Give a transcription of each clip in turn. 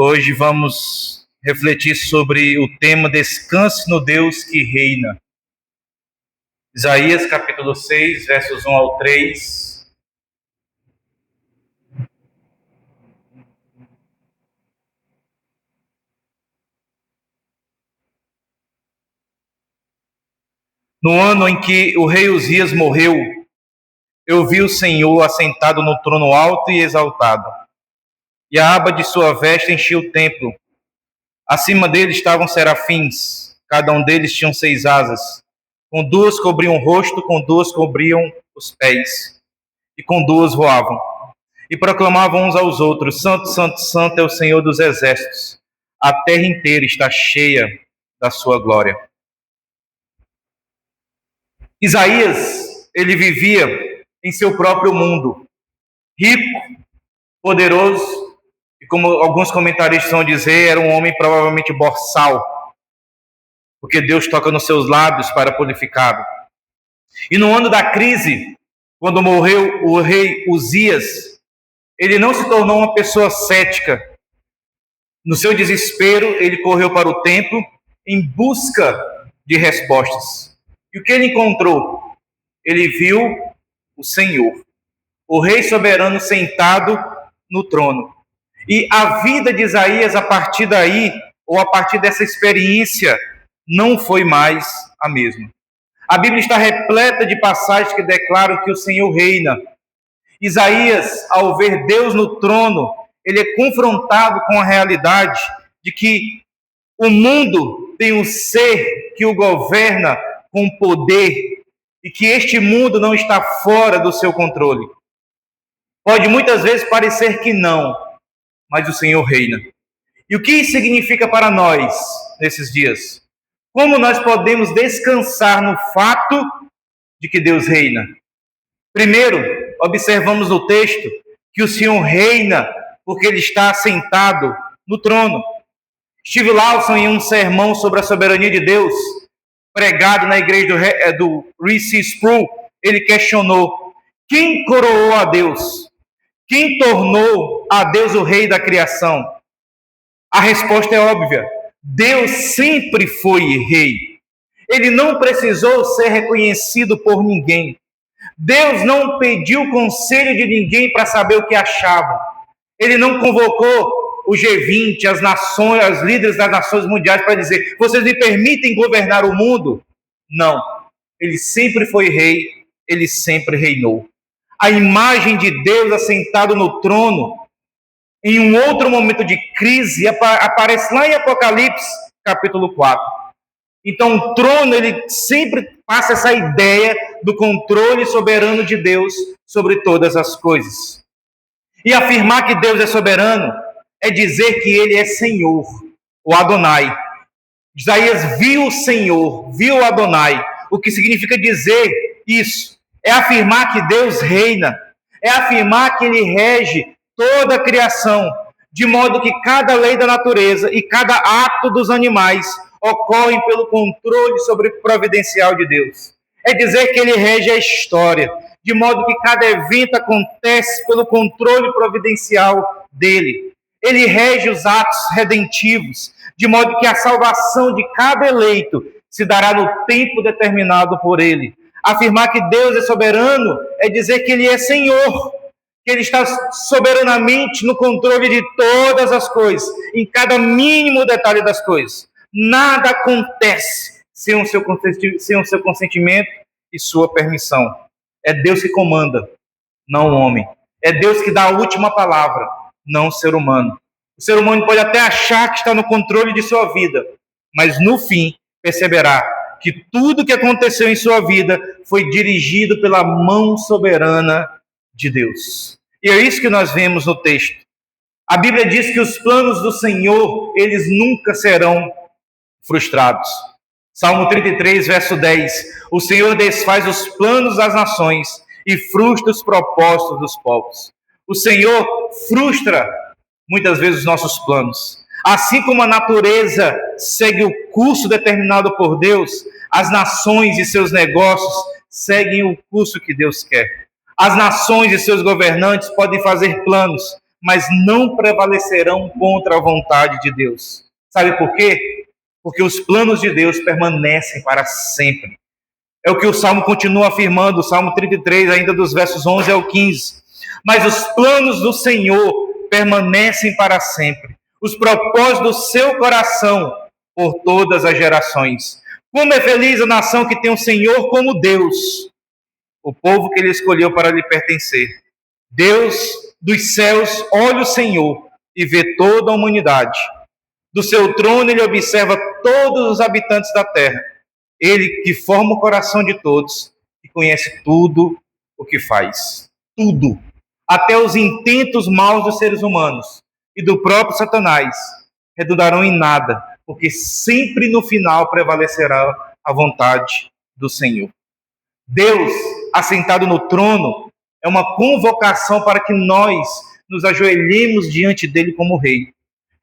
Hoje vamos refletir sobre o tema Descanse no Deus que reina. Isaías capítulo 6, versos 1 ao 3. No ano em que o rei Uzias morreu, eu vi o Senhor assentado no trono alto e exaltado, e a aba de sua veste enchia o templo. Acima dele estavam serafins, cada um deles tinha 6 asas. Com 2 cobriam o rosto, com 2 cobriam os pés, e com 2 voavam. E proclamavam uns aos outros: Santo, Santo, Santo é o Senhor dos exércitos. A terra inteira está cheia da sua glória. Isaías, ele vivia em seu próprio mundo, rico, poderoso, e como alguns comentaristas vão dizer, era um homem provavelmente boçal, porque Deus toca nos seus lábios para purificá-lo. E no ano da crise, quando morreu o rei Uzias, ele não se tornou uma pessoa cética. No seu desespero, ele correu para o templo em busca de respostas. E o que ele encontrou? Ele viu o Senhor, o Rei soberano sentado no trono. E a vida de Isaías, a partir daí, ou a partir dessa experiência, não foi mais a mesma. A Bíblia está repleta de passagens que declaram que o Senhor reina. Isaías, ao ver Deus no trono, ele é confrontado com a realidade de que o mundo tem um ser que o governa com poder e que este mundo não está fora do seu controle. Pode muitas vezes parecer que não, mas o Senhor reina. E o que isso significa para nós nesses dias? Como nós podemos descansar no fato de que Deus reina? Primeiro, observamos no texto que o Senhor reina porque Ele está assentado no trono. Steve Lawson, em um sermão sobre a soberania de Deus, pregado na igreja do R.C. Sproul, ele questionou: quem coroou a Deus? Quem tornou a Deus o rei da criação? A resposta é óbvia: Deus sempre foi rei. Ele não precisou ser reconhecido por ninguém. Deus não pediu conselho de ninguém para saber o que achava. Ele não convocou o G20, as nações, os líderes das nações mundiais para dizer: vocês me permitem governar o mundo? Não. Ele sempre foi rei, ele sempre reinou. A imagem de Deus assentado no trono, em um outro momento de crise, aparece lá em Apocalipse, capítulo 4. Então, o trono, ele sempre passa essa ideia do controle soberano de Deus sobre todas as coisas. E afirmar que Deus é soberano é dizer que Ele é Senhor, o Adonai. Isaías viu o Senhor, viu o Adonai. O que significa dizer isso? É afirmar que Deus reina, é afirmar que Ele rege toda a criação, de modo que cada lei da natureza e cada ato dos animais ocorrem pelo controle providencial de Deus. É dizer que Ele rege a história, de modo que cada evento acontece pelo controle providencial dele. Ele rege os atos redentivos, de modo que a salvação de cada eleito se dará no tempo determinado por ele. Afirmar que Deus é soberano é dizer que Ele é Senhor, que Ele está soberanamente no controle de todas as coisas, em cada mínimo detalhe das coisas. Nada acontece sem o seu consentimento e sua permissão. É Deus que comanda, não o homem. É Deus que dá a última palavra, não o ser humano. O ser humano pode até achar que está no controle de sua vida, mas no fim perceberá que tudo que aconteceu em sua vida foi dirigido pela mão soberana de Deus. E é isso que nós vemos no texto. A Bíblia diz que os planos do Senhor, eles nunca serão frustrados. Salmo 33, verso 10. O Senhor desfaz os planos das nações e frustra os propósitos dos povos. O Senhor frustra muitas vezes os nossos planos. Assim como a natureza segue o curso determinado por Deus, as nações e seus negócios seguem o curso que Deus quer. As nações e seus governantes podem fazer planos, mas não prevalecerão contra a vontade de Deus. Sabe por quê? Porque os planos de Deus permanecem para sempre. É o que o Salmo continua afirmando, o Salmo 33, ainda dos versos 11 ao 15. Mas os planos do Senhor permanecem para sempre. Os propósitos do seu coração por todas as gerações. Como é feliz a nação que tem o Senhor como Deus, o povo que ele escolheu para lhe pertencer. Deus dos céus olha o Senhor e vê toda a humanidade. Do seu trono ele observa todos os habitantes da terra. Ele que forma o coração de todos e conhece tudo o que faz. Tudo. Até os intentos maus dos seres humanos e do próprio Satanás redundarão em nada, porque sempre no final prevalecerá a vontade do Senhor. Deus, assentado no trono, é uma convocação para que nós nos ajoelhemos diante dele como rei,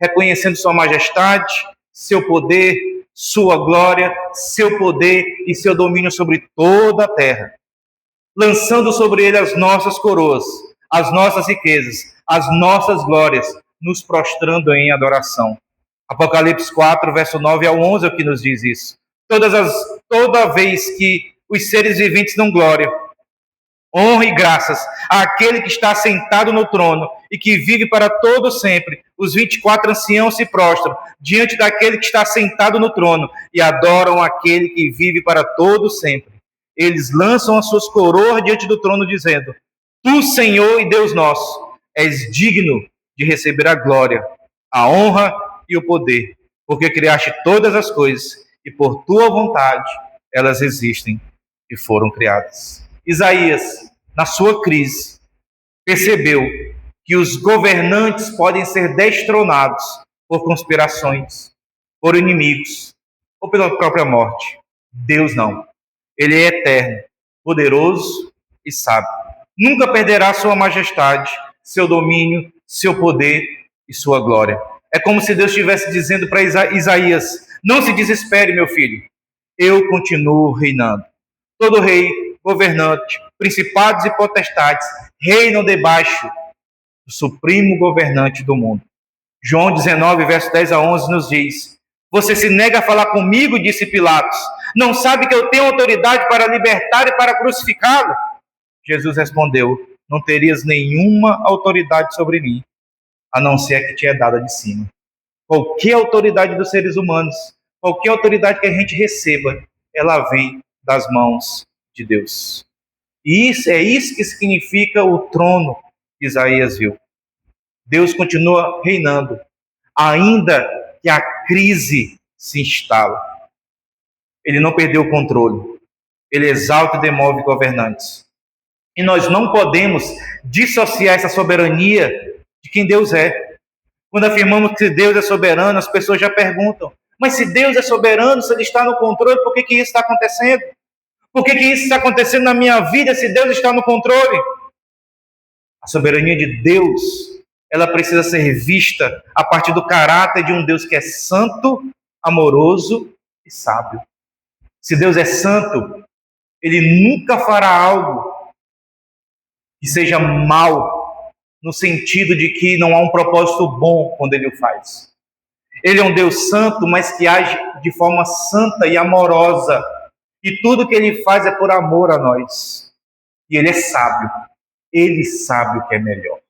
reconhecendo sua majestade, seu poder, sua glória, seu poder e seu domínio sobre toda a terra, lançando sobre ele as nossas coroas, as nossas riquezas, as nossas glórias, nos prostrando em adoração. Apocalipse 4, verso 9 ao 11 é o que nos diz isso. Toda vez que os seres viventes dão glória, honra e graças àquele que está sentado no trono e que vive para todo sempre, os 24 anciãos se prostram diante daquele que está sentado no trono e adoram aquele que vive para todo sempre. Eles lançam as suas coroas diante do trono, dizendo: Tu, Senhor e Deus nosso, és digno de receber a glória, a honra e o poder, porque criaste todas as coisas e por tua vontade elas existem e foram criadas. Isaías, na sua crise, percebeu que os governantes podem ser destronados por conspirações, por inimigos ou pela própria morte. Deus não. Ele é eterno, poderoso e sábio. Nunca perderá sua majestade, seu domínio, seu poder e sua glória. É como se Deus estivesse dizendo para Isaías: não se desespere, meu filho, eu continuo reinando. Todo rei, governante, principados e potestades reinam debaixo do supremo governante do mundo. João 19, verso 10 a 11 nos diz: Você se nega a falar comigo, disse Pilatos. Não sabe que eu tenho autoridade para libertar e para crucificá-lo? Jesus respondeu: Não terias nenhuma autoridade sobre mim, a não ser a que te é dada de cima. Qualquer autoridade dos seres humanos, qualquer autoridade que a gente receba, ela vem das mãos de Deus. E é isso que significa o trono que Isaías viu. Deus continua reinando, ainda que a crise se instale. Ele não perdeu o controle. Ele exalta e demove governantes. E nós não podemos dissociar essa soberania de quem Deus é. Quando afirmamos que Deus é soberano, as pessoas já perguntam: mas se Deus é soberano, se Ele está no controle, por que isso está acontecendo? Por que isso está acontecendo na minha vida se Deus está no controle? A soberania de Deus, ela precisa ser vista a partir do caráter de um Deus que é santo, amoroso e sábio. Se Deus é santo, Ele nunca fará algo que seja mal, no sentido de que não há um propósito bom quando Ele o faz. Ele é um Deus santo, mas que age de forma santa e amorosa. E tudo que Ele faz é por amor a nós. E Ele é sábio. Ele sabe o que é melhor.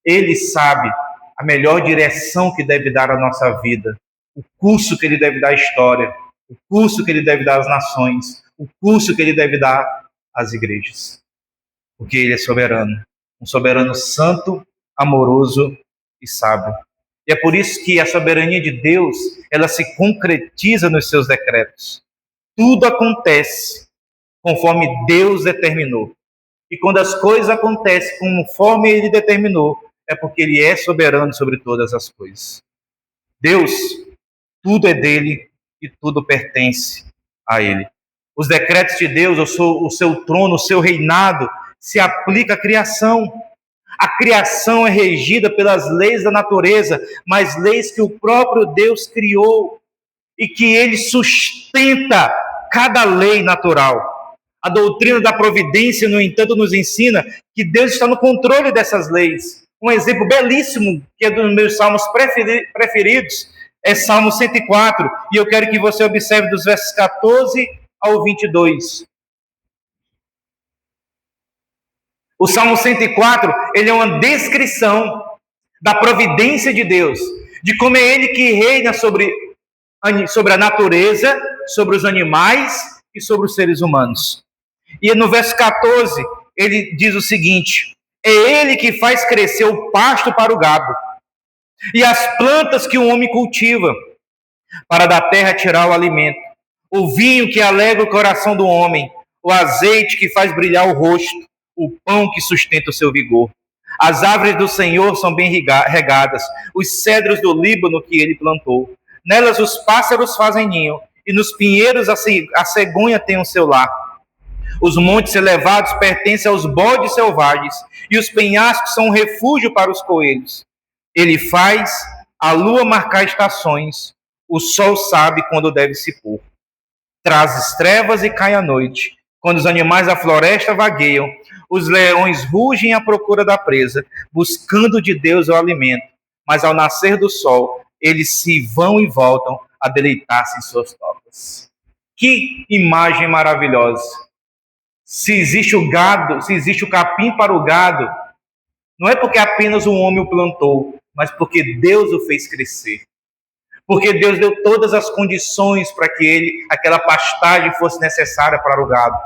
Ele sabe a melhor direção que deve dar à nossa vida, o curso que Ele deve dar à história, o curso que Ele deve dar às nações, o curso que Ele deve dar às igrejas. Porque Ele é soberano. Um soberano santo, amoroso e sábio. E é por isso que a soberania de Deus, ela se concretiza nos seus decretos. Tudo acontece conforme Deus determinou. E quando as coisas acontecem conforme Ele determinou, é porque Ele é soberano sobre todas as coisas. Deus, tudo é dele e tudo pertence a Ele. Os decretos de Deus, o seu trono, o seu reinado, se aplica à criação. A criação é regida pelas leis da natureza, mas leis que o próprio Deus criou e que Ele sustenta cada lei natural. A doutrina da providência, no entanto, nos ensina que Deus está no controle dessas leis, Um exemplo belíssimo, que é dos meus salmos preferidos, é Salmo 104, e eu quero que você observe dos versos 14 ao 22. O Salmo 104, ele é uma descrição da providência de Deus, de como é Ele que reina sobre a natureza, sobre os animais e sobre os seres humanos. E no verso 14, ele diz o seguinte: é Ele que faz crescer o pasto para o gado, e as plantas que o homem cultiva, para da terra tirar o alimento, o vinho que alegra o coração do homem, o azeite que faz brilhar o rosto, o pão que sustenta o seu vigor. As árvores do Senhor são bem regadas, os cedros do Líbano que ele plantou. Nelas os pássaros fazem ninho, e nos pinheiros a cegonha tem o seu lar. Os montes elevados pertencem aos bodes selvagens, e os penhascos são um refúgio para os coelhos. Ele faz a lua marcar estações, o sol sabe quando deve se pôr. Traz trevas e cai a noite, quando os animais da floresta vagueiam, os leões rugem à procura da presa, buscando de Deus o alimento. Mas ao nascer do sol, eles se vão e voltam a deleitar-se em suas topas. Que imagem maravilhosa! Se existe o gado, se existe o capim para o gado, não é porque apenas um homem o plantou, mas porque Deus o fez crescer. Porque Deus deu todas as condições para que aquela pastagem fosse necessária para o gado.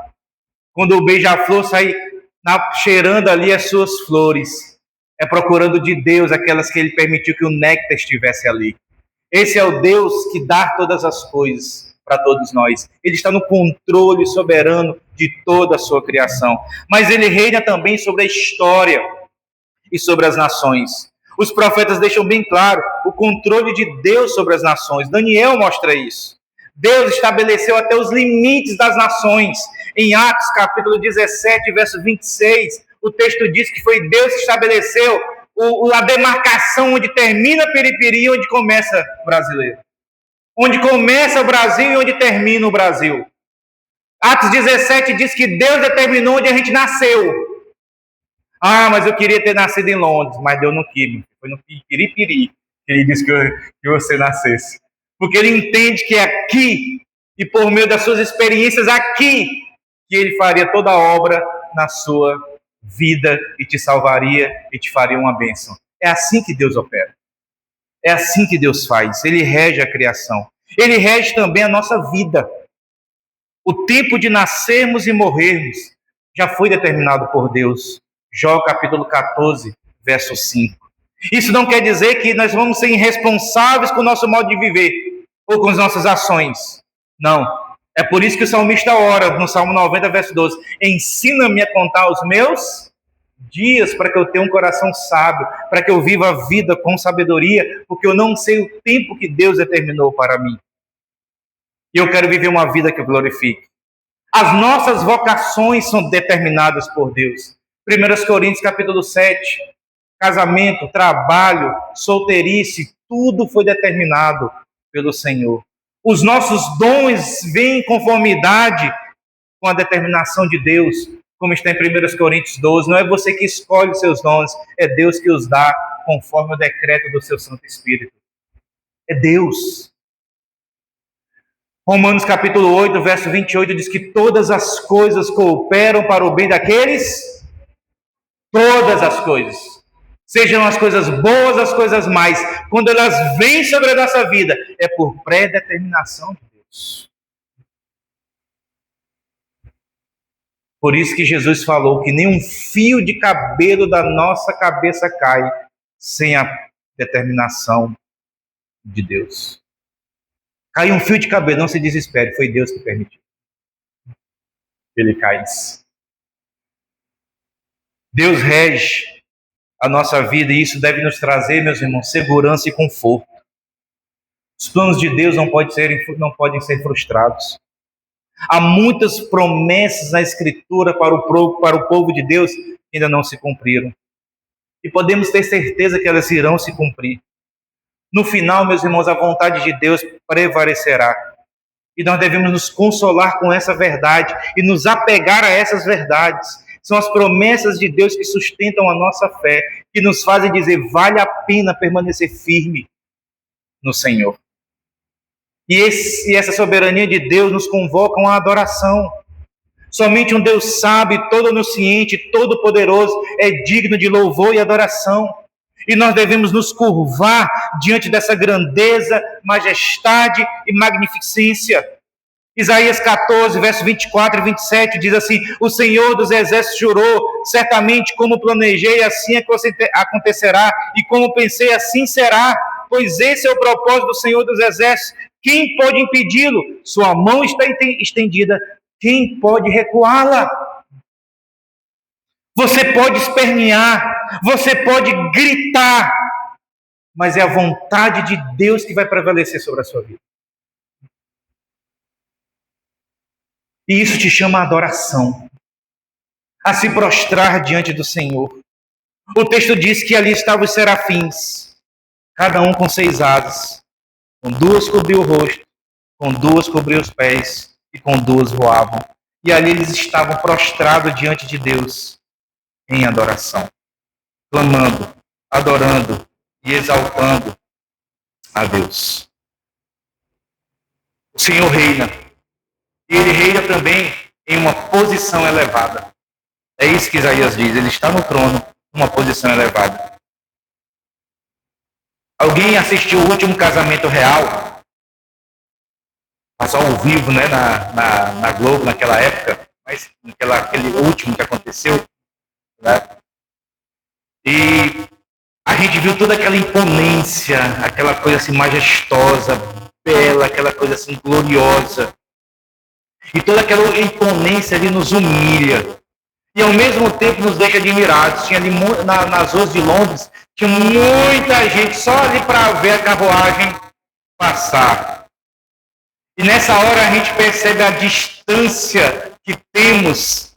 Quando o beija-flor sai cheirando ali as suas flores, é procurando de Deus aquelas que ele permitiu que o néctar estivesse ali. Esse é o Deus que dá todas as coisas para todos nós. Ele está no controle soberano de toda a sua criação. Mas ele reina também sobre a história e sobre as nações. Os profetas deixam bem claro o controle de Deus sobre as nações. Daniel mostra isso. Deus estabeleceu até os limites das nações. Em Atos, capítulo 17, verso 26, o texto diz que foi Deus que estabeleceu a demarcação onde termina a Piripiri e onde começa o brasileiro. Onde começa o Brasil e onde termina o Brasil. Atos 17 diz que Deus determinou onde a gente nasceu. Ah, mas eu queria ter nascido em Londres, mas Deus não quis. Foi no Piripiri que ele disse que você nascesse. Porque ele entende que é aqui, e por meio das suas experiências aqui, que ele faria toda a obra na sua vida e te salvaria e te faria uma bênção. É assim que Deus opera. É assim que Deus faz. Ele rege a criação. Ele rege também a nossa vida. O tempo de nascermos e morrermos já foi determinado por Deus. Jó capítulo 14, verso 5. Isso não quer dizer que nós vamos ser irresponsáveis com o nosso modo de viver ou com as nossas ações. Não. É por isso que o salmista ora no Salmo 90, verso 12. Ensina-me a contar os meus dias para que eu tenha um coração sábio, para que eu viva a vida com sabedoria, porque eu não sei o tempo que Deus determinou para mim. E eu quero viver uma vida que eu glorifique. As nossas vocações são determinadas por Deus. 1 Coríntios capítulo 7, casamento, trabalho, solteirice, tudo foi determinado pelo Senhor. Os nossos dons vêm em conformidade com a determinação de Deus, como está em 1 Coríntios 12. Não é você que escolhe os seus dons, é Deus que os dá conforme o decreto do seu Santo Espírito. É Deus. Romanos capítulo 8, verso 28 diz que todas as coisas cooperam para o bem daqueles, todas as coisas, sejam as coisas boas, as coisas más, quando elas vêm sobre a nossa vida, é por predeterminação de Deus. Por isso que Jesus falou que nem um fio de cabelo da nossa cabeça cai sem a determinação de Deus. Cai um fio de cabelo, não se desespere, foi Deus que permitiu. Ele cai. Deus rege a nossa vida e isso deve nos trazer, meus irmãos, segurança e conforto. Os planos de Deus não podem ser frustrados. Há muitas promessas na Escritura para o povo de Deus que ainda não se cumpriram. E podemos ter certeza que elas irão se cumprir. No final, meus irmãos, a vontade de Deus prevalecerá. E nós devemos nos consolar com essa verdade e nos apegar a essas verdades. São as promessas de Deus que sustentam a nossa fé, que nos fazem dizer, vale a pena permanecer firme no Senhor. E essa soberania de Deus nos convoca à adoração. Somente um Deus sábio, todo onisciente, todo poderoso é digno de louvor e adoração. E nós devemos nos curvar diante dessa grandeza, majestade e magnificência. Isaías 14, versos 24 e 27 diz assim: o Senhor dos exércitos jurou, certamente como planejei, assim acontecerá, e como pensei, assim será, pois esse é o propósito do Senhor dos exércitos. Quem pode impedi-lo? Sua mão está estendida, quem pode recuá-la? Você pode espernear, você pode gritar, mas é a vontade de Deus que vai prevalecer sobre a sua vida. E isso te chama a adoração, a se prostrar diante do Senhor. O texto diz que ali estavam os serafins, cada um com 6 asas, com 2 cobriu o rosto, com 2 cobriu os pés e com 2 voavam. E ali eles estavam prostrados diante de Deus em adoração, clamando, adorando e exaltando a Deus. O Senhor reina. E Ele reina também em uma posição elevada. É isso que Isaías diz. Ele está no trono, numa posição elevada. Alguém assistiu o último casamento real? Passou ao vivo, né, na Globo, naquela época. Mas aquele último que aconteceu. Né? E a gente viu toda aquela imponência, aquela coisa assim majestosa, bela, aquela coisa assim gloriosa. E toda aquela imponência ali nos humilha. E ao mesmo tempo nos deixa admirados. Tinha ali nas ruas de Londres, tinha muita gente só ali para ver a carruagem passar. E nessa hora a gente percebe a distância que temos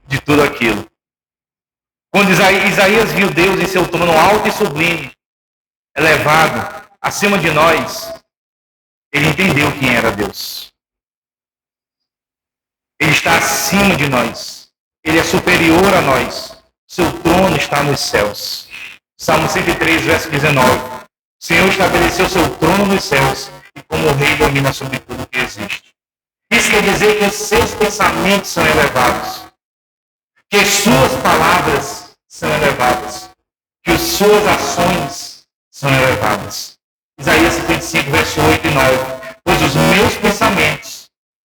de tudo aquilo. Quando Isaías viu Deus em seu trono alto e sublime, elevado, acima de nós, ele entendeu quem era Deus. Ele está acima de nós. Ele é superior a nós. Seu trono está nos céus. Salmo 103, verso 19. O Senhor estabeleceu seu trono nos céus e como rei domina sobre tudo que existe. Isso quer dizer que os seus pensamentos são elevados. Que as suas palavras são elevadas. Que as suas ações são elevadas. Isaías 55, verso 8 e 9. Pois os meus pensamentos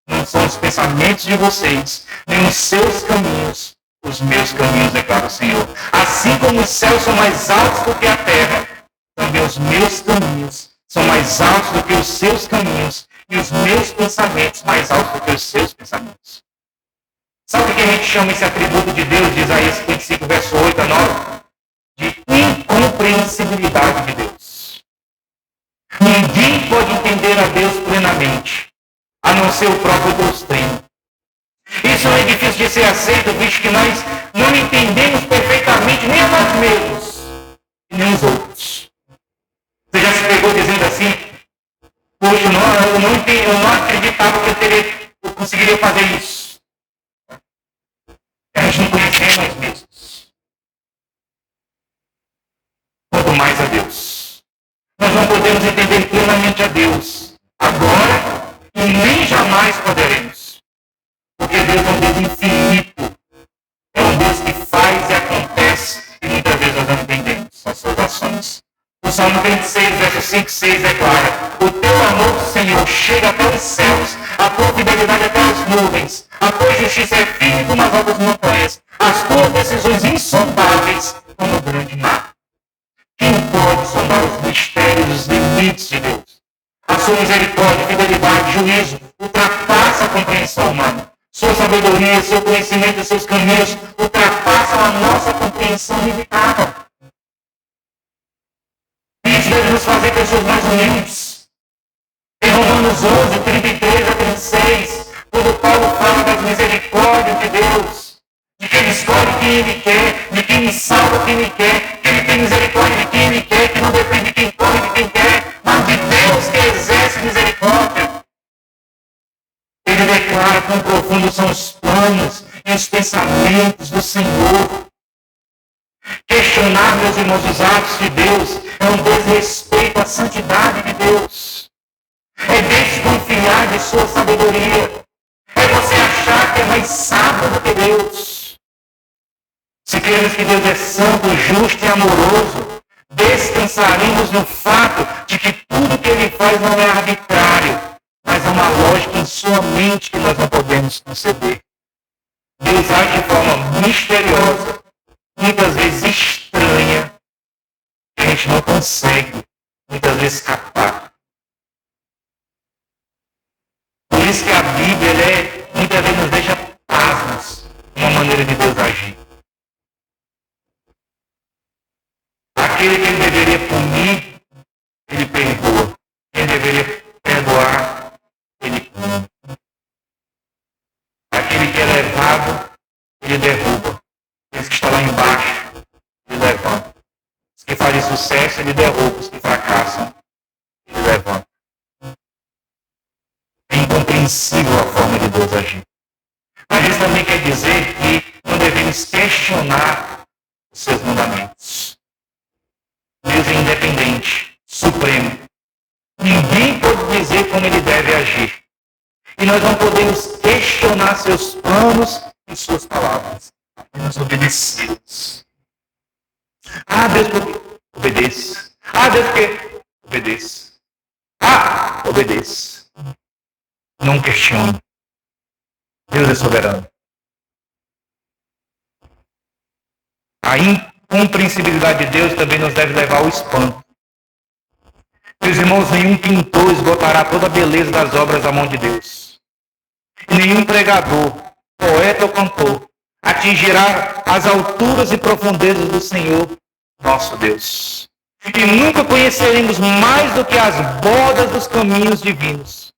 não são os pensamentos de vocês, nem os seus caminhos, os meus caminhos, declara o Senhor. Assim como os céus são mais altos do que a terra, também os meus caminhos são mais altos do que os seus caminhos, e os meus pensamentos mais altos do que os seus pensamentos. Sabe o que a gente chama esse atributo de Deus, de Isaías 55, verso 8 a 9? De incompreensibilidade de Deus. Ninguém pode entender a Deus plenamente, a não ser o próprio Deus Trino. Isso não é difícil de ser aceito, visto que nós não entendemos perfeitamente nem a nós mesmos e nem os outros. Você já se pegou dizendo assim: poxa, eu não acreditava que eu conseguiria fazer isso. A gente não conhece nós mesmos. Quanto mais a Deus. Nós não podemos entender plenamente a Deus agora e nem jamais poderemos. Porque Deus é um Deus infinito. É um Deus que faz e acontece e muitas vezes nós não entendemos as suas ações. O Salmo 26, verso 5 e 6 declara: o teu amor, Senhor, chega até os céus, a tua fidelidade até as nuvens, a tua justiça é firme como as altas montanhas, as tuas decisões insondáveis como o grande mar. Quem pode sondar os mistérios, os limites de Deus? A sua misericórdia, fidelidade, juízo ultrapassa a compreensão humana. Sua sabedoria, seu conhecimento e seus caminhos ultrapassam a nossa compreensão limitada. Isso deve nos fazer pessoas mais humildes. Em Romanos 11, 33 a 36, quando Paulo fala das misericórdias de Deus, de quem escolhe quem Ele quer, de quem salva quem Ele quer, que Ele tem misericórdia de quem Ele quer, que não depende de quem corre, de quem quer, mas de Deus que exerce misericórdia. Ele declara quão profundos são os planos desejos e os pensamentos do Senhor. Questionar, meus irmãos, os atos de Deus é um desrespeito à santidade de Deus. É desconfiar de sua sabedoria. É você achar que é mais sábio do que Deus. Se cremos que Deus é santo, justo e amoroso, descansaremos no fato de que tudo que Ele faz não é arbitrário, mas é uma lógica em sua mente que nós não podemos conceder. Deus age de forma misteriosa, muitas vezes estranha, que a gente não consegue, muitas vezes, escapar. Por isso que a Bíblia, muitas vezes, nos deixa pasmos uma maneira de Deus agir. Aquele que Ele deveria punir, Ele perdoa. Quem deveria perdoar, Ele pune. Aquele que é levado, Ele derruba. Esse que está lá embaixo, Ele levanta. Os que fazem sucesso, Ele derruba. Os que fracassam, Ele levanta. É incompreensível a forma de Deus agir. Mas isso também quer dizer que não devemos questionar os seus mandamentos. Deus é independente, supremo. Ninguém pode dizer como Ele deve agir. E nós não podemos questionar seus planos e suas palavras. Apenas obedecê-los. Ah, Deus, obedeça. Ah, Deus, que obedeça. Ah, obedeça. Não questione. Deus é soberano. A incompreensibilidade de Deus também nos deve levar ao espanto. Meus irmãos, nenhum pintor esgotará toda a beleza das obras da mão de Deus. E nenhum pregador, poeta ou cantor atingirá as alturas e profundezas do Senhor, nosso Deus. E nunca conheceremos mais do que as bordas dos caminhos divinos.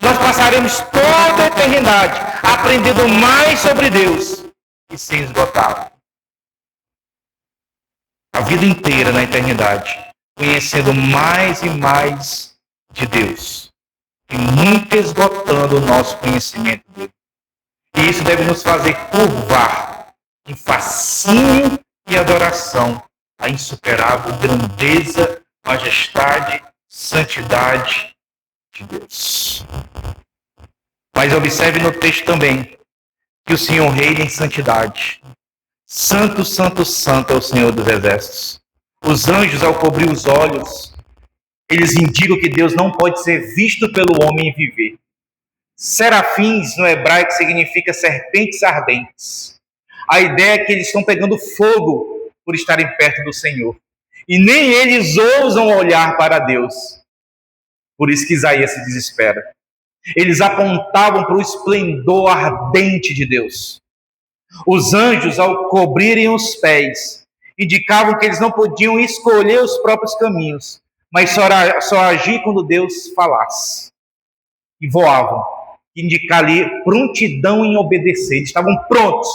Nós passaremos toda a eternidade aprendendo mais sobre Deus e sem esgotá-lo. A vida inteira na eternidade, conhecendo mais e mais de Deus. E nunca esgotando o nosso conhecimento dele. E isso deve nos fazer curvar em fascínio e adoração a insuperável grandeza, majestade, santidade de Deus. Mas observe no texto também que o Senhor reina em santidade. Santo, santo, santo é o Senhor dos exércitos. Os anjos, ao cobrir os olhos, eles indicam que Deus não pode ser visto pelo homem e viver. Serafins, no hebraico, significa serpentes ardentes. A ideia é que eles estão pegando fogo por estarem perto do Senhor. E nem eles ousam olhar para Deus. Por isso que Isaías se desespera. Eles apontavam para o esplendor ardente de Deus. Os anjos, ao cobrirem os pés, indicavam que eles não podiam escolher os próprios caminhos, mas só agir quando Deus falasse. E voavam, indicar ali prontidão em obedecer. Eles estavam prontos.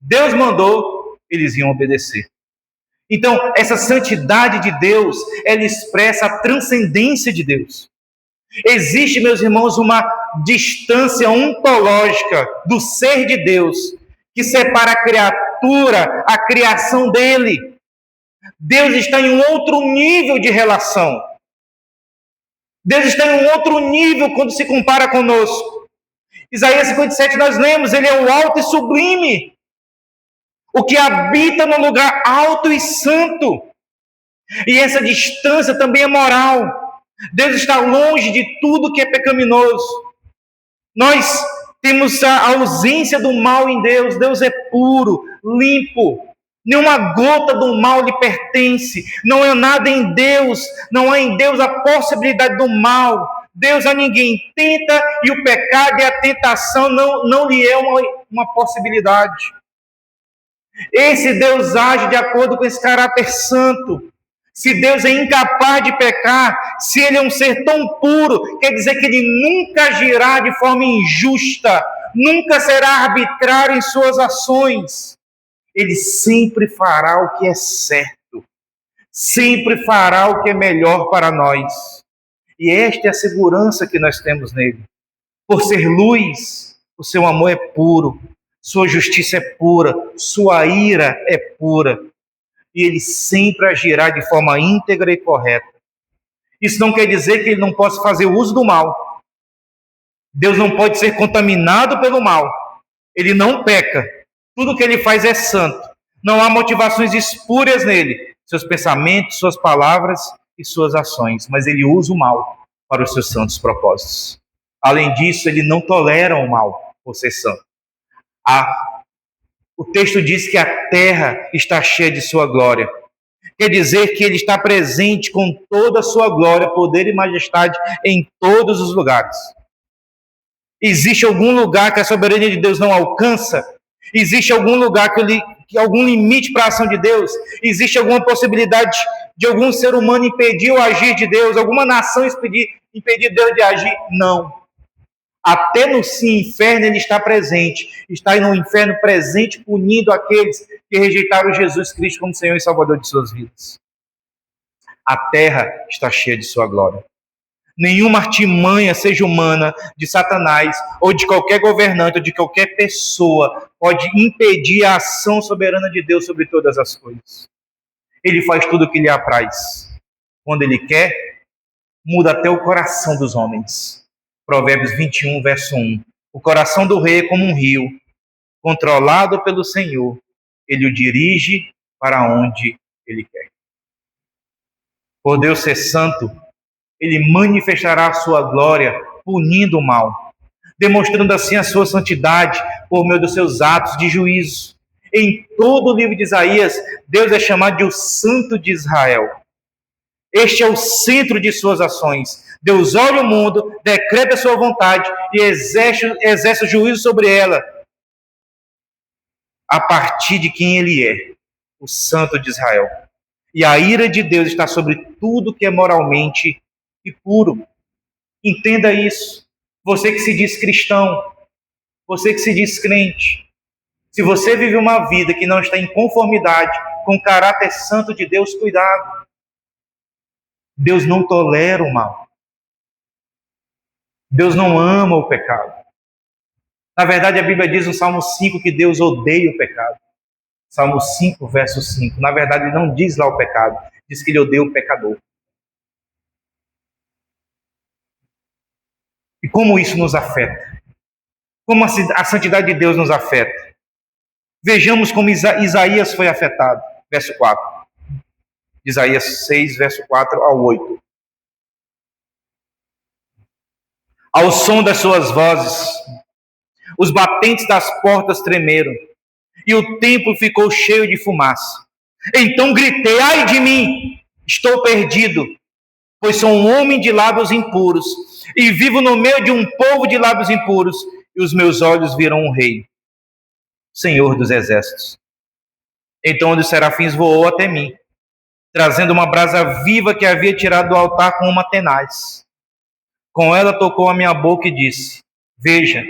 Deus mandou, eles iam obedecer. Então, essa santidade de Deus, ela expressa a transcendência de Deus. Existe, meus irmãos, uma distância ontológica do ser de Deus que separa a criatura, a criação dele. Deus está em um outro nível de relação. Deus está em um outro nível quando se compara conosco. Isaías 57 nós lemos, ele é o alto e sublime, o que habita no lugar alto e santo. E essa distância também é moral. Deus está longe de tudo que é pecaminoso. Nós temos a ausência do mal em Deus. Deus é puro, limpo. Nenhuma gota do mal lhe pertence. Não há nada em Deus. Não há em Deus a possibilidade do mal. Deus a ninguém tenta e o pecado e a tentação não lhe é uma possibilidade. Esse Deus age de acordo com esse caráter santo. Se Deus é incapaz de pecar, se Ele é um ser tão puro, quer dizer que Ele nunca agirá de forma injusta, nunca será arbitrário em suas ações. Ele sempre fará o que é certo, sempre fará o que é melhor para nós. E esta é a segurança que nós temos nele. Por ser luz, o seu amor é puro. sua justiça é pura, sua ira é pura, e ele sempre agirá de forma íntegra e correta. Isso não quer dizer que ele não possa fazer uso do mal. Deus não pode ser contaminado pelo mal. Ele não peca. Tudo que ele faz é santo. Não há motivações espúrias nele, seus pensamentos, suas palavras e suas ações, mas ele usa o mal para os seus santos propósitos. Além disso, ele não tolera o mal por ser santo. O texto diz que a terra está cheia de sua glória. Quer dizer que ele está presente com toda a sua glória, poder e majestade em todos os lugares. Existe algum lugar que a soberania de Deus não alcança? Existe algum lugar que algum limite para a ação de Deus? Existe alguma possibilidade de algum ser humano impedir o agir de Deus? Alguma nação impedir Deus de agir? Não. Até no inferno ele está presente. Está no inferno presente, punindo aqueles que rejeitaram Jesus Cristo como Senhor e Salvador de suas vidas. A terra está cheia de sua glória. Nenhuma artimanha, seja humana, de Satanás, ou de qualquer governante, ou de qualquer pessoa, pode impedir a ação soberana de Deus sobre todas as coisas. Ele faz tudo o que lhe apraz. Quando ele quer, muda até o coração dos homens. Provérbios 21, verso 1. O coração do rei é como um rio, controlado pelo Senhor. Ele o dirige para onde ele quer. Por Deus ser santo, ele manifestará a sua glória, punindo o mal, demonstrando assim a sua santidade por meio dos seus atos de juízo. Em todo o livro de Isaías, Deus é chamado de o Santo de Israel. Este é o centro de suas ações. Deus olha o mundo, decreta a sua vontade e exerce o juízo sobre ela a partir de quem ele é, o Santo de Israel. E a ira de Deus está sobre tudo que é moralmente e puro. Entenda isso. Você que se diz cristão, você que se diz crente, se você vive uma vida que não está em conformidade com o caráter santo de Deus, cuidado. Deus não tolera o mal. Deus não ama o pecado. Na verdade, a Bíblia diz no Salmo 5 que Deus odeia o pecado. Salmo 5, verso 5. Na verdade, ele não diz lá o pecado, diz que ele odeia o pecador. E como isso nos afeta? Como a santidade de Deus nos afeta? Vejamos como Isaías foi afetado. Verso 4. Isaías 6, verso 4 ao 8. Ao som das suas vozes, os batentes das portas tremeram, e o templo ficou cheio de fumaça. Então gritei: ai de mim, estou perdido, pois sou um homem de lábios impuros, e vivo no meio de um povo de lábios impuros, e os meus olhos viram um rei, Senhor dos exércitos. Então um dos serafins voou até mim, trazendo uma brasa viva que havia tirado do altar com uma tenaz. Com ela tocou a minha boca e disse: veja,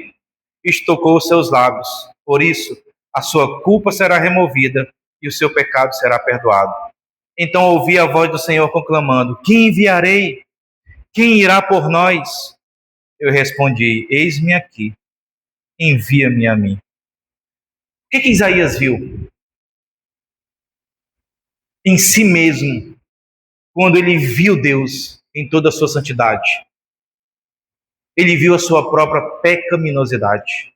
isto tocou os seus lábios, por isso a sua culpa será removida e o seu pecado será perdoado. Então ouvi a voz do Senhor conclamando: quem enviarei? Quem irá por nós? Eu respondi: eis-me aqui, envia-me a mim. O que Isaías viu? Em si mesmo, quando ele viu Deus em toda a sua santidade. Ele viu a sua própria pecaminosidade.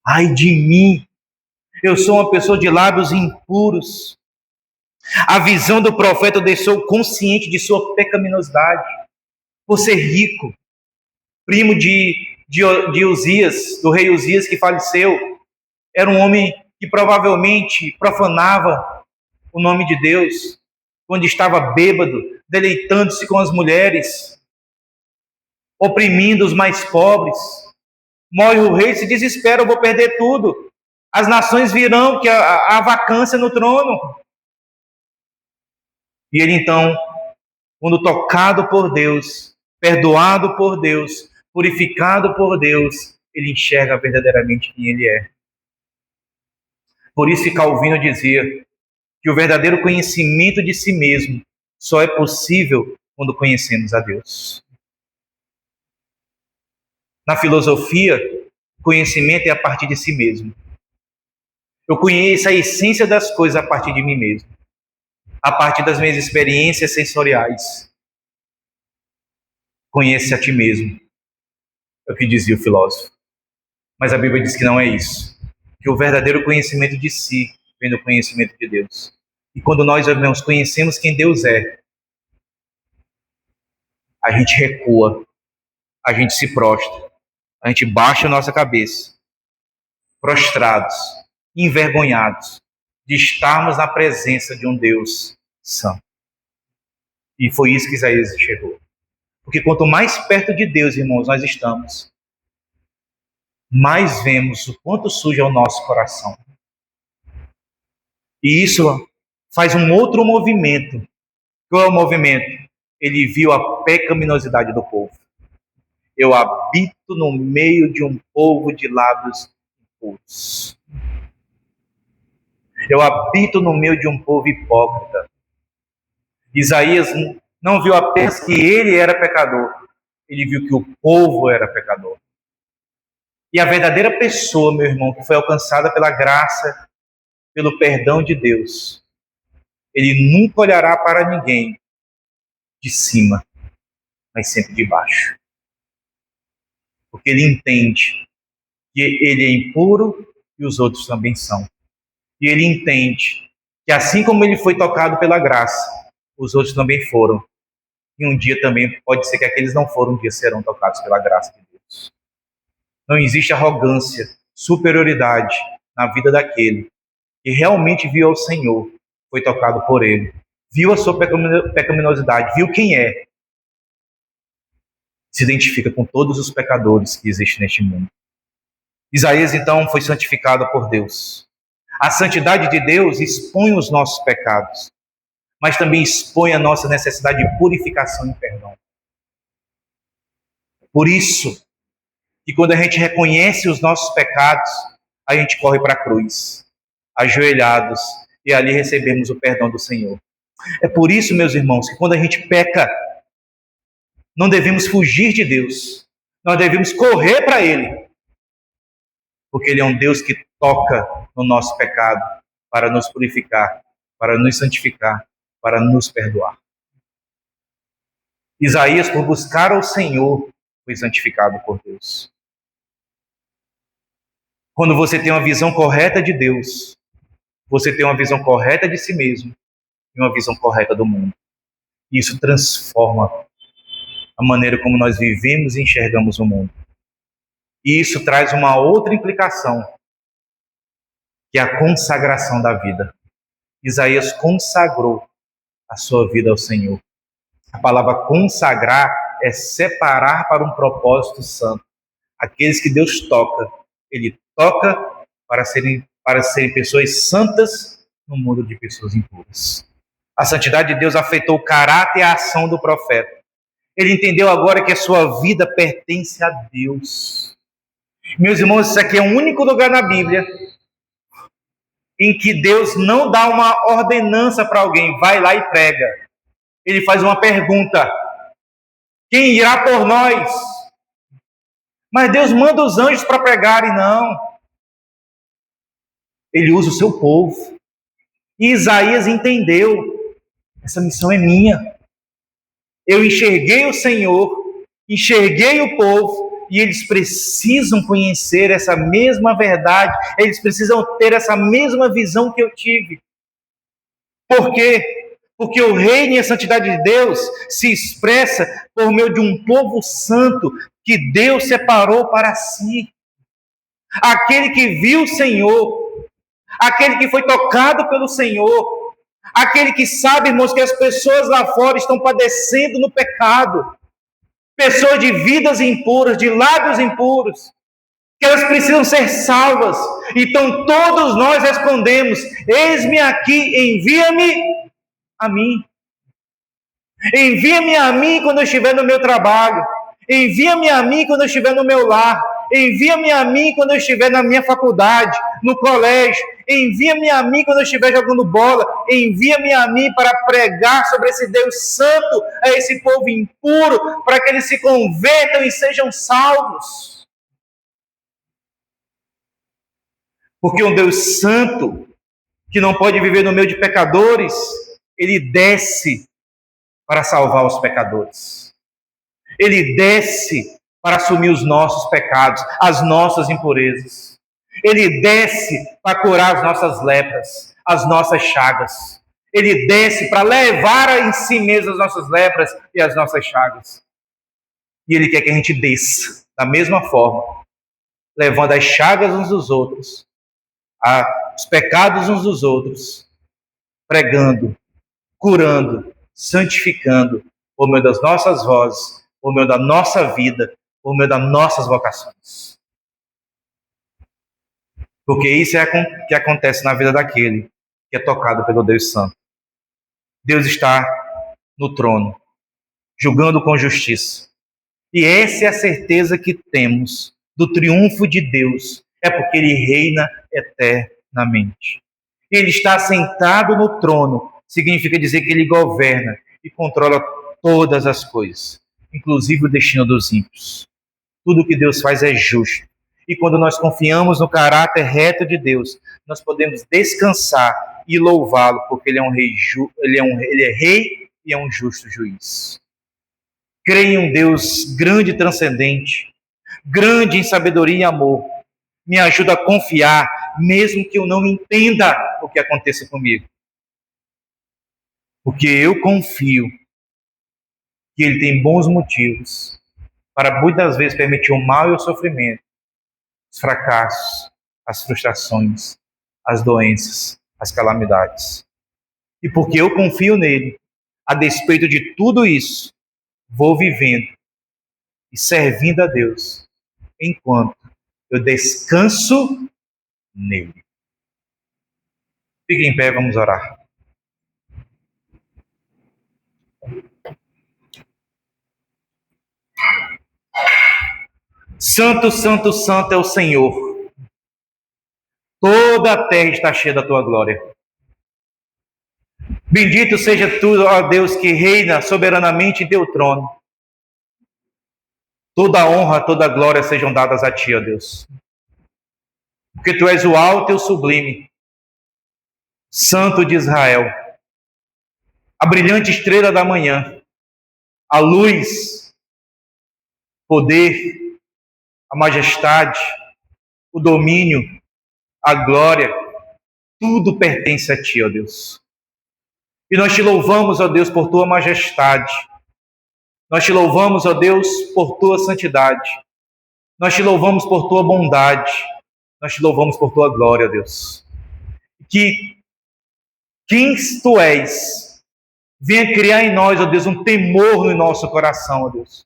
Ai de mim, eu sou uma pessoa de lábios impuros. A visão do profeta o deixou consciente de sua pecaminosidade. Por ser rico, primo de Uzias, do rei Uzias que faleceu, era um homem que provavelmente profanava o nome de Deus, quando estava bêbado, deleitando-se com as mulheres, oprimindo os mais pobres. Morre o rei, se desespera: eu vou perder tudo. As nações virão, que há vacância no trono. E ele então, quando tocado por Deus, perdoado por Deus, purificado por Deus, ele enxerga verdadeiramente quem ele é. Por isso que Calvino dizia que o verdadeiro conhecimento de si mesmo só é possível quando conhecemos a Deus. Na filosofia, Conhecimento é a partir de si mesmo. Eu conheço a essência das coisas a partir de mim mesmo, a partir das minhas experiências sensoriais. Conhece a ti mesmo, é o que dizia o filósofo. Mas a Bíblia diz que não é isso. Que o verdadeiro conhecimento de si vem do conhecimento de Deus. E quando nós, irmãos, conhecemos quem Deus é, a gente recua, a gente se prostra, a gente baixa a nossa cabeça, prostrados, envergonhados de estarmos na presença de um Deus santo. E foi isso que Isaías chegou. Porque quanto mais perto de Deus, irmãos, nós estamos, mais vemos o quanto suja é o nosso coração. E isso faz um outro movimento. Qual é o movimento? Ele viu a pecaminosidade do povo. Eu habito no meio de um povo de lábios impuros. Eu habito no meio de um povo hipócrita. Isaías não viu apenas que ele era pecador, ele viu que o povo era pecador. E a verdadeira pessoa, meu irmão, que foi alcançada pela graça, pelo perdão de Deus, ele nunca olhará para ninguém de cima, mas sempre de baixo. Porque ele entende que ele é impuro e os outros também são. E ele entende que assim como ele foi tocado pela graça, os outros também foram. E um dia também pode ser que aqueles não foram, um dia serão tocados pela graça de Deus. Não existe arrogância, superioridade na vida daquele que realmente viu ao Senhor, foi tocado por ele, viu a sua pecaminosidade, viu quem é, se identifica com todos os pecadores que existem neste mundo. Isaías, então, foi santificado por Deus. A santidade de Deus expõe os nossos pecados, mas também expõe a nossa necessidade de purificação e perdão. Por isso, que quando a gente reconhece os nossos pecados, a gente corre para a cruz, ajoelhados, e ali recebemos o perdão do Senhor. É por isso, meus irmãos, que quando a gente peca, não devemos fugir de Deus, nós devemos correr para Ele, porque Ele é um Deus que toca no nosso pecado para nos purificar, para nos santificar, para nos perdoar. Isaías, por buscar ao Senhor, foi santificado por Deus. Quando você tem uma visão correta de Deus, você tem uma visão correta de si mesmo e uma visão correta do mundo. Isso transforma a maneira como nós vivemos e enxergamos o mundo. E isso traz uma outra implicação, que é a consagração da vida. Isaías consagrou a sua vida ao Senhor. A palavra consagrar é separar para um propósito santo. Aqueles que Deus toca, Ele toca para serem pessoas santas no mundo de pessoas impuras. A santidade de Deus afetou o caráter e a ação do profeta. Ele entendeu agora que a sua vida pertence a Deus. Meus irmãos, isso aqui é o único lugar na Bíblia em que Deus não dá uma ordenança para alguém, vai lá e prega. Ele faz uma pergunta: quem irá por nós? Mas Deus manda os anjos para pregarem, não. Ele usa o seu povo. E Isaías entendeu: essa missão é minha. Eu enxerguei o Senhor, enxerguei o povo, e eles precisam conhecer essa mesma verdade, eles precisam ter essa mesma visão que eu tive. Por quê? Porque o reino e a santidade de Deus se expressa por meio de um povo santo que Deus separou para si. Aquele que viu o Senhor, aquele que foi tocado pelo Senhor, aquele que sabe, irmãos, que as pessoas lá fora estão padecendo no pecado, pessoas de vidas impuras, de lábios impuros, que elas precisam ser salvas. Então todos nós respondemos: eis-me aqui, envia-me a mim. Envia-me a mim quando eu estiver no meu trabalho. Envia-me a mim quando eu estiver no meu lar. Envia-me a mim quando eu estiver na minha faculdade, no colégio. Envia-me a mim quando eu estiver jogando bola. Envia-me a mim para pregar sobre esse Deus santo a esse povo impuro, para que eles se convertam e sejam salvos. Porque um Deus santo, que não pode viver no meio de pecadores, ele desce para salvar os pecadores. Ele desce para assumir os nossos pecados, as nossas impurezas. Ele desce para curar as nossas lepras, as nossas chagas. Ele desce para levar em si mesmo as nossas lepras e as nossas chagas. E ele quer que a gente desça da mesma forma, levando as chagas uns dos outros, os pecados uns dos outros, pregando, curando, santificando, por meio das nossas vozes, por meio da nossa vida, por meio das nossas vocações. Porque isso é o que acontece na vida daquele que é tocado pelo Deus Santo. Deus está no trono, julgando com justiça. E essa é a certeza que temos do triunfo de Deus, é porque ele reina eternamente. Ele está sentado no trono, significa dizer que ele governa e controla todas as coisas, inclusive o destino dos ímpios. Tudo que Deus faz é justo. E quando nós confiamos no caráter reto de Deus, nós podemos descansar e louvá-lo, porque ele é um rei, ele é rei e é um justo juiz. Creio em um Deus grande e transcendente, grande em sabedoria e amor. Me ajuda a confiar, mesmo que eu não entenda o que aconteça comigo. Porque eu confio que ele tem bons motivos para muitas vezes permitir o mal e o sofrimento, os fracassos, as frustrações, as doenças, as calamidades. E porque eu confio nele, a despeito de tudo isso, vou vivendo e servindo a Deus, enquanto eu descanso nele. Fique em pé, vamos orar. Santo, santo, santo é o Senhor. Toda a terra está cheia da tua glória. Bendito seja tu, ó Deus, que reina soberanamente em teu trono. Toda a honra, toda a glória sejam dadas a ti, ó Deus. Porque tu és o alto e o sublime, Santo de Israel, a brilhante estrela da manhã, a luz, poder, a majestade, o domínio, a glória, tudo pertence a ti, ó Deus. E nós te louvamos, ó Deus, por tua majestade. Nós te louvamos, ó Deus, por tua santidade. Nós te louvamos por tua bondade. Nós te louvamos por tua glória, ó Deus. Que quem tu és venha criar em nós, ó Deus, um temor no nosso coração, ó Deus.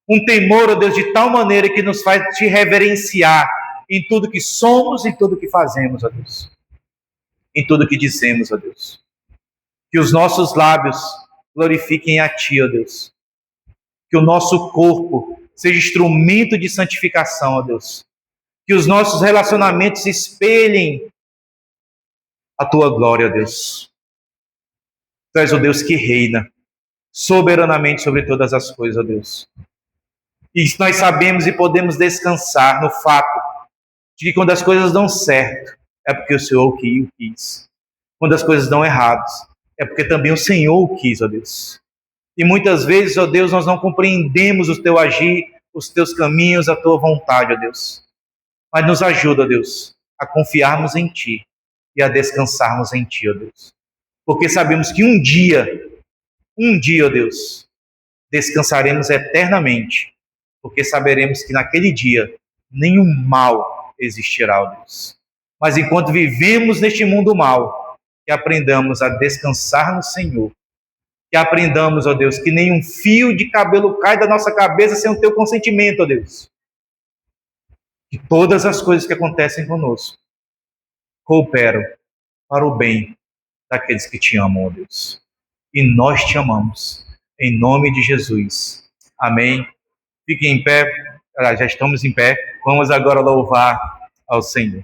Um temor, ó Deus, de tal maneira que nos faz te reverenciar em tudo que somos e em tudo que fazemos, ó Deus. Em tudo que dizemos, ó Deus. Que os nossos lábios glorifiquem a ti, ó Deus. Que o nosso corpo seja instrumento de santificação, ó Deus. Que os nossos relacionamentos espelhem a tua glória, ó Deus. Tu és o Deus que reina soberanamente sobre todas as coisas, ó Deus. E nós sabemos e podemos descansar no fato de que quando as coisas dão certo, é porque o Senhor o quis. Quando as coisas dão erradas, é porque também o Senhor o quis, ó Deus. E muitas vezes, ó Deus, nós não compreendemos o teu agir, os teus caminhos, a tua vontade, ó Deus. Mas nos ajuda, ó Deus, a confiarmos em ti e a descansarmos em ti, ó Deus. Porque sabemos que um dia, ó Deus, descansaremos eternamente. Porque saberemos que naquele dia nenhum mal existirá, ó Deus. Mas enquanto vivemos neste mundo mal, que aprendamos a descansar no Senhor. Que aprendamos, ó Deus, que nenhum fio de cabelo cai da nossa cabeça sem o teu consentimento, ó Deus. Que todas as coisas que acontecem conosco cooperam para o bem daqueles que te amam, ó Deus. E nós te amamos. Em nome de Jesus. Amém. Fiquem em pé. Já estamos em pé. Vamos agora louvar ao Senhor.